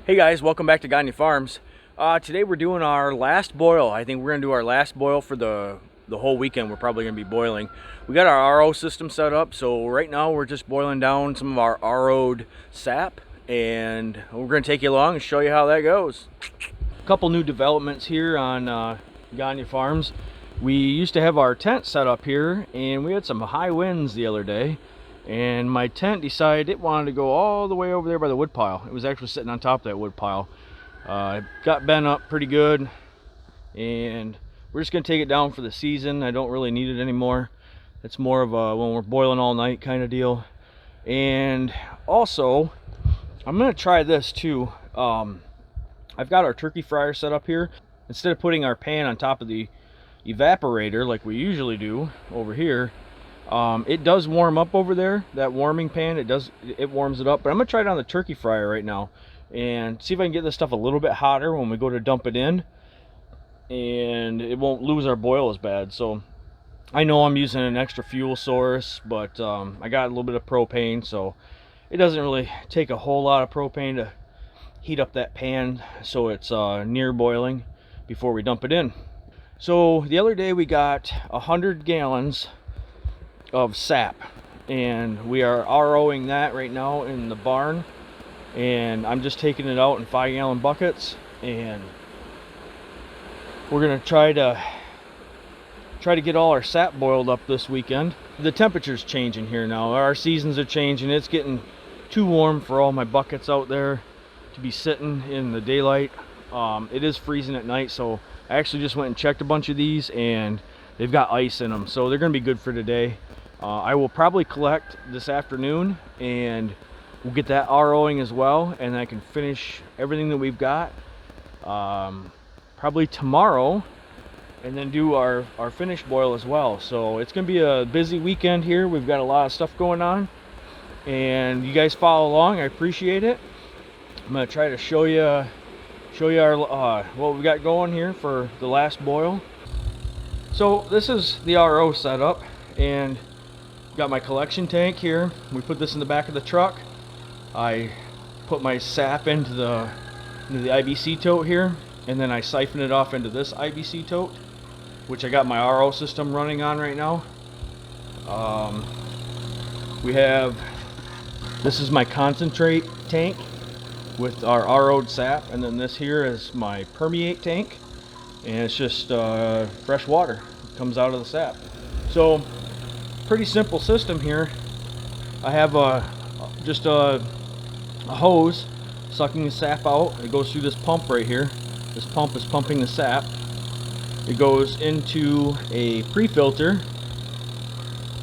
Hey guys, welcome back to Gagne Farms. Today we're doing our last boil. I think we're going to do our last boil for the whole weekend. We're probably going to be boiling. We got our RO system set up, so right now we're just boiling down some of our RO'd sap, and we're going to take you along and show you how that goes. A couple new developments here on Gagne Farms. We used to have our tent set up here, and we had some high winds the other day. And my tent decided it wanted to go all the way over there by the wood pile. It was actually sitting on top of that wood pile. It got bent up pretty good, and we're just going to take it down for the season. I don't really need it anymore. It's more of a when we're boiling all night kind of deal. And also, I'm going to try this too. I've got our turkey fryer set up here. Instead of putting our pan on top of the evaporator like we usually do over here, it does warm up over there. That warming pan, it warms it up. But I'm gonna try it on the turkey fryer right now and see if I can get this stuff a little bit hotter when we go to dump it in, and it won't lose our boil as bad. So I know I'm using an extra fuel source, but I got a little bit of propane, so it doesn't really take a whole lot of propane to heat up that pan so it's near boiling before we dump it in. So the other day we got 100 gallons of sap, and we are ROing that right now in the barn, and I'm just taking it out in 5-gallon buckets, and we're gonna try to get all our sap boiled up this weekend. The temperature's changing here now. Our seasons are changing. It's getting too warm for all my buckets out there to be sitting in the daylight. It is freezing at night, so I actually just went and checked a bunch of these, and they've got ice in them, so they're gonna be good for today. I will probably collect this afternoon, and we'll get that ROing as well, and I can finish everything that we've got probably tomorrow, and then do our finish boil as well. So it's gonna be a busy weekend here. We've got a lot of stuff going on, and you guys follow along. I appreciate it. I'm gonna try to show you our what we got going here for the last boil. So this is the RO setup, and got my collection tank here. We put this in the back of the truck. I put my sap into the IBC tote here, and then I siphon it off into this IBC tote, which I got my RO system running on right now. This is my concentrate tank with our RO'd sap, and then this here is my permeate tank, and it's just fresh water comes out of the sap. So pretty simple system here. I have just a hose sucking the sap out. It goes through this pump right here. This pump is pumping the sap. It goes into a pre-filter,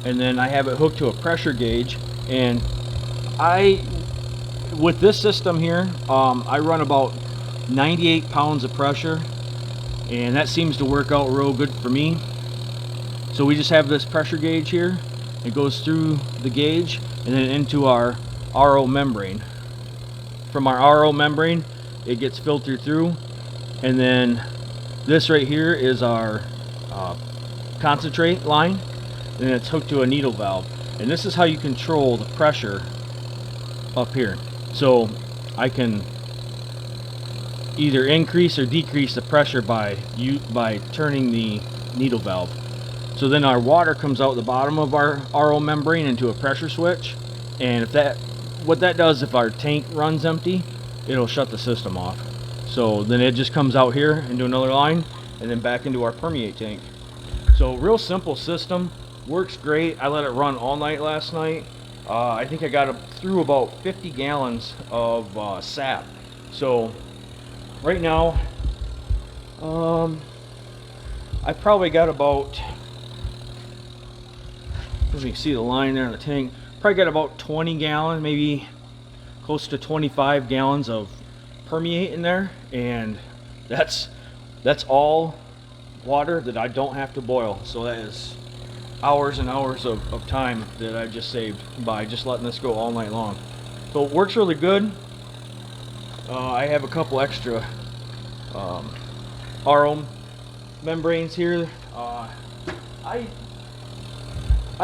and then I have it hooked to a pressure gauge. And with this system here, I run about 98 pounds of pressure, and that seems to work out real good for me. So we just have this pressure gauge here. It goes through the gauge and then into our RO membrane. From our RO membrane, it gets filtered through, and then this right here is our concentrate line, and it's hooked to a needle valve. And this is how you control the pressure up here. So I can either increase or decrease the pressure by turning the needle valve. So then our water comes out the bottom of our RO membrane into a pressure switch, and what that does, if our tank runs empty, it'll shut the system off. So then it just comes out here into another line, and then back into our permeate tank. So real simple system, works great. I let it run all night last night. I think I got through about 50 gallons of sap. So right now, I probably got about, as you can see the line there in the tank, probably got about 20 gallons, maybe close to 25 gallons of permeate in there, and that's all water that I don't have to boil. So that is hours and hours of time that I just saved by just letting this go all night long. So it works really good. I have a couple extra RO membranes here. I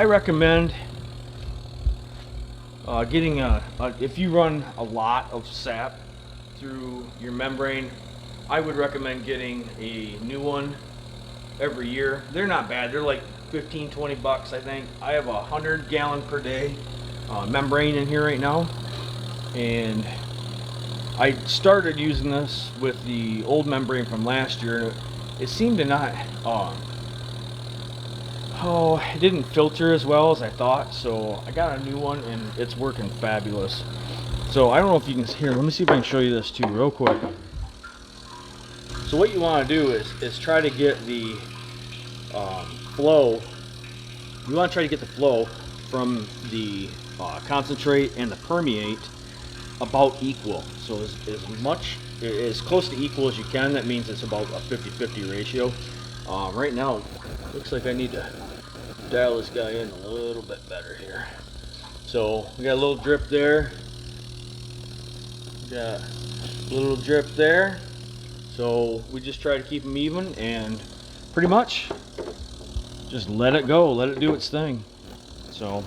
recommend getting if you run a lot of sap, through your membrane. I would recommend getting a new one every year. They're not bad. They're like 15-20 bucks, I think. I have a 100 gallon per day membrane in here right now, and I started using this with the old membrane from last year. It seemed to not it didn't filter as well as I thought, so I got a new one and it's working fabulous. So I don't know if you can hear. Let me see if I can show you this too real quick. So what you want to do is try to get the flow. You want to try to get the flow from the concentrate and the permeate about equal. So as close to equal as you can. That means it's about a 50-50 ratio. Right now, looks like I need to dial this guy in a little bit better here. So we got a little drip there. Got a little drip there. So we just try to keep them even and pretty much just let it go, let it do its thing. So,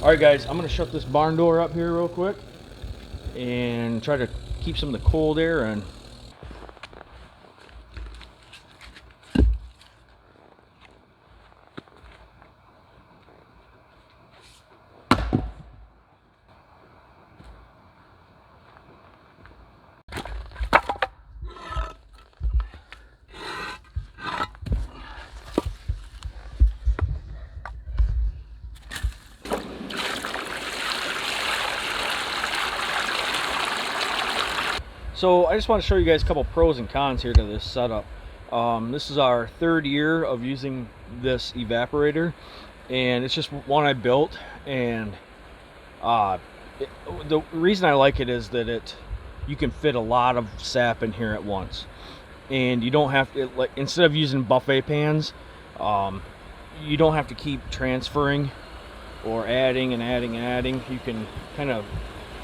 all right, guys, I'm gonna shut this barn door up here real quick and try to keep some of the cold air in. So I just want to show you guys a couple pros and cons here to this setup. This is our 3rd year of using this evaporator, and it's just one I built. And the reason I like it is that you can fit a lot of sap in here at once, and you don't have to, like, instead of using buffet pans, you don't have to keep transferring or adding and adding and adding. You can kind of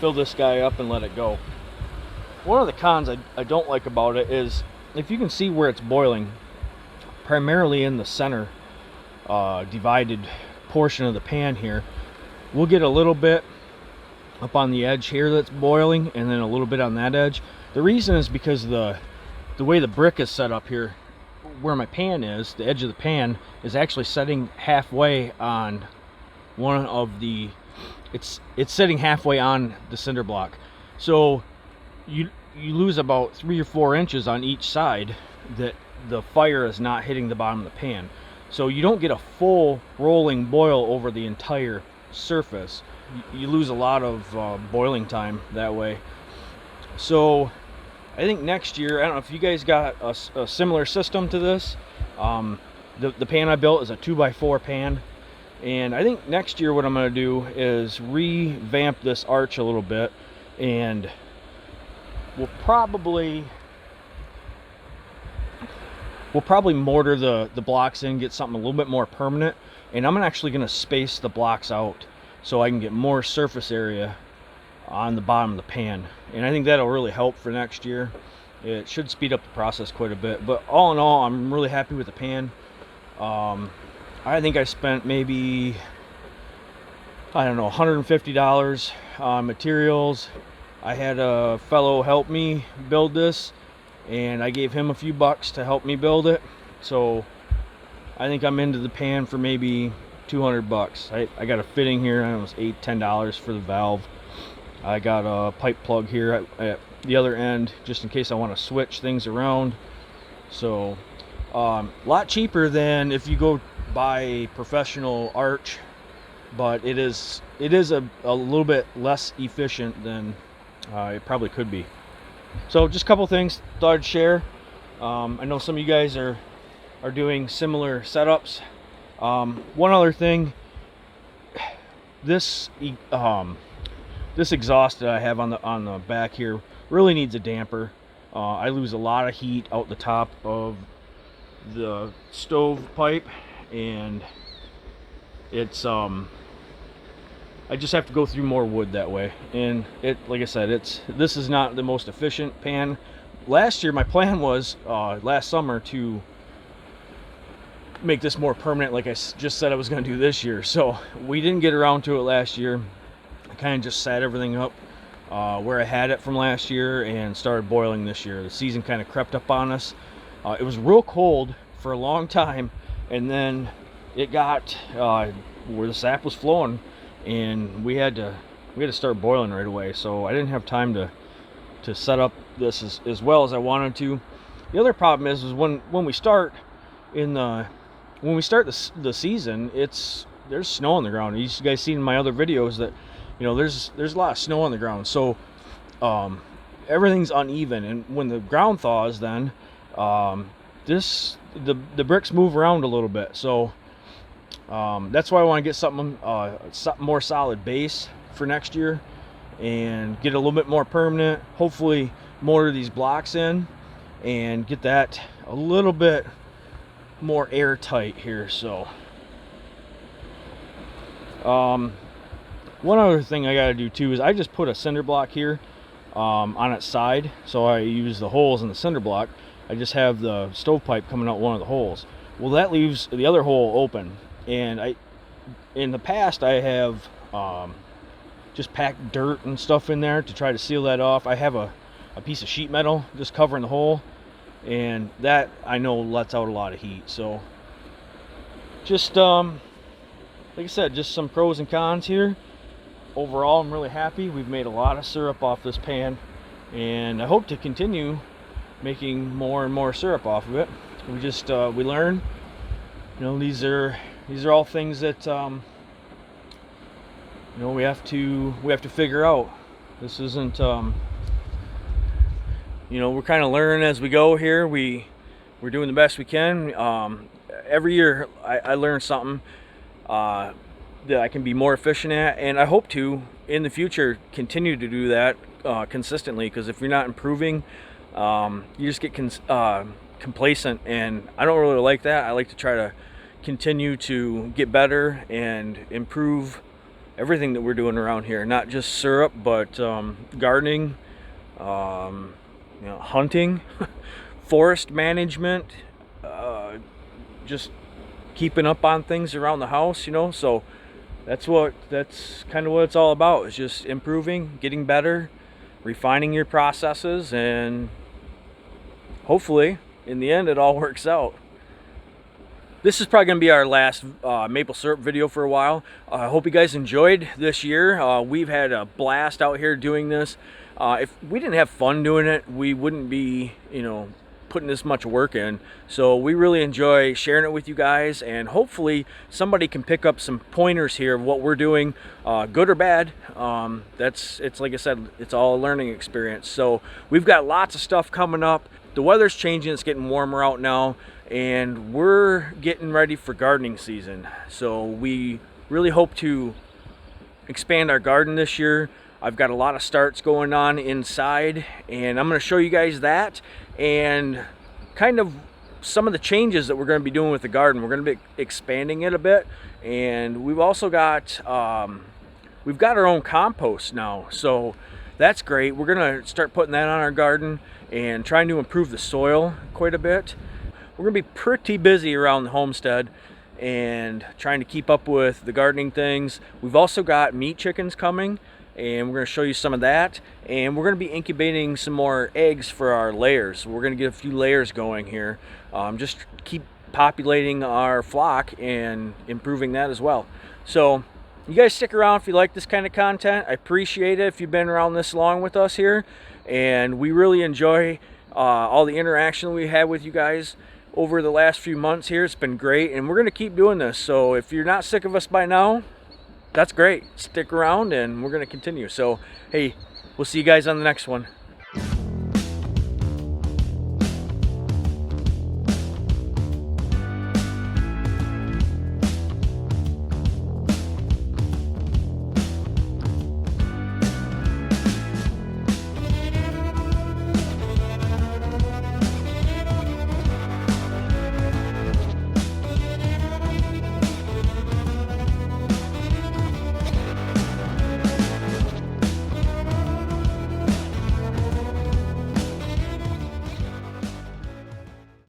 fill this guy up and let it go. One of the cons I don't like about it is, if you can see where it's boiling, primarily in the center divided portion of the pan here, we'll get a little bit up on the edge here that's boiling, and then a little bit on that edge. The reason is because the way the brick is set up here, where my pan is, the edge of the pan is actually setting halfway on one of the, it's sitting halfway on the cinder block. So you lose about 3 or 4 inches on each side that the fire is not hitting the bottom of the pan. So you don't get a full rolling boil over the entire surface. You lose a lot of boiling time that way. So I think next year, I don't know if you guys got a similar system to this. The pan I built is a 2x4 pan, and I think next year what I'm going to do is revamp this arch a little bit, and we'll probably mortar the blocks in, get something a little bit more permanent. And I'm actually going to space the blocks out so I can get more surface area on the bottom of the pan, and I think that'll really help for next year. It should speed up the process quite a bit. But all in all, I'm really happy with the pan. I think I spent maybe, I don't know, $150 on materials. I had a fellow help me build this, and I gave him a few bucks to help me build it. So I think I'm into the pan for maybe 200 bucks. I got a fitting here, I don't know, it was $8-10 for the valve. I got a pipe plug here at the other end, just in case I want to switch things around. So a lot cheaper than if you go buy a professional arch, but it is a little bit less efficient than it probably could be. So just a couple things thought I'd share. I know some of you guys are doing similar setups. One other thing, this exhaust that I have on the back here really needs a damper. I lose a lot of heat out the top of the stove pipe, and it's I just have to go through more wood that way. And like I said, this is not the most efficient pan. Last year my plan was last summer to make this more permanent, like I just said I was going to do this year. So we didn't get around to it last year. I kind of just sat everything up. where I had it from last year and started boiling this year. The season kind of crept up on us. It was real cold for a long time, and then it got where the sap was flowing, and we had to start boiling right away. So I didn't have time to set up this as well as I wanted to. The other problem is when we start the season, there's snow on the ground. You guys seen in my other videos that, you know, there's a lot of snow on the ground, so everything's uneven, and when the ground thaws, then the bricks move around a little bit. So that's why I want to get something more solid base for next year and get a little bit more permanent. Hopefully mortar these blocks in and get that a little bit more airtight here. So one other thing I got to do too is I just put a cinder block here on its side, so I use the holes in the cinder block. I just have the stovepipe coming out one of the holes. Well, that leaves the other hole open, and in the past I have just packed dirt and stuff in there to try to seal that off. I have a piece of sheet metal just covering the hole, and that I know lets out a lot of heat. So just like I said, just some pros and cons here. Overall, I'm really happy. We've made a lot of syrup off this pan, and I hope to continue making more and more syrup off of it. We just we learn, you know, these are all things that you know, we have to figure out. This isn't you know, we're kind of learning as we go here. We're doing the best we can. Every year I learn something that I can be more efficient at, and I hope to in the future continue to do that consistently, because if you're not improving, you just get complacent, and I don't really like that. I like to try to continue to get better and improve everything that we're doing around here, not just syrup, but gardening, you know, hunting, forest management, just keeping up on things around the house, you know. So that's kind of what it's all about, is just improving, getting better, refining your processes, and hopefully in the end it all works out. This is probably going to be our last maple syrup video for a while. I hope you guys enjoyed this year. We've had a blast out here doing this. If we didn't have fun doing it, we wouldn't be, you know, putting this much work in. So we really enjoy sharing it with you guys, and hopefully somebody can pick up some pointers here of what we're doing, good or bad. It's like I said, it's all a learning experience. So we've got lots of stuff coming up. The weather's changing, it's getting warmer out now, and we're getting ready for gardening season. So we really hope to expand our garden this year. I've got a lot of starts going on inside, and I'm going to show you guys that and kind of some of the changes that we're going to be doing with the garden. We're going to be expanding it a bit, and we've also got we've got our own compost now, so that's great. We're going to start putting that on our garden and trying to improve the soil quite a bit. We're going to be pretty busy around the homestead and trying to keep up with the gardening things. We've also got meat chickens coming, and we're going to show you some of that, and we're going to be incubating some more eggs for our layers. We're going to get a few layers going here, just keep populating our flock and improving that as well. So you guys stick around if you like this kind of content. I appreciate it if you've been around this long with us here, and we really enjoy all the interaction we had with you guys over the last few months here. It's been great, and we're going to keep doing this. So if you're not sick of us by now, that's great. Stick around and we're going to continue. So, hey, we'll see you guys on the next one.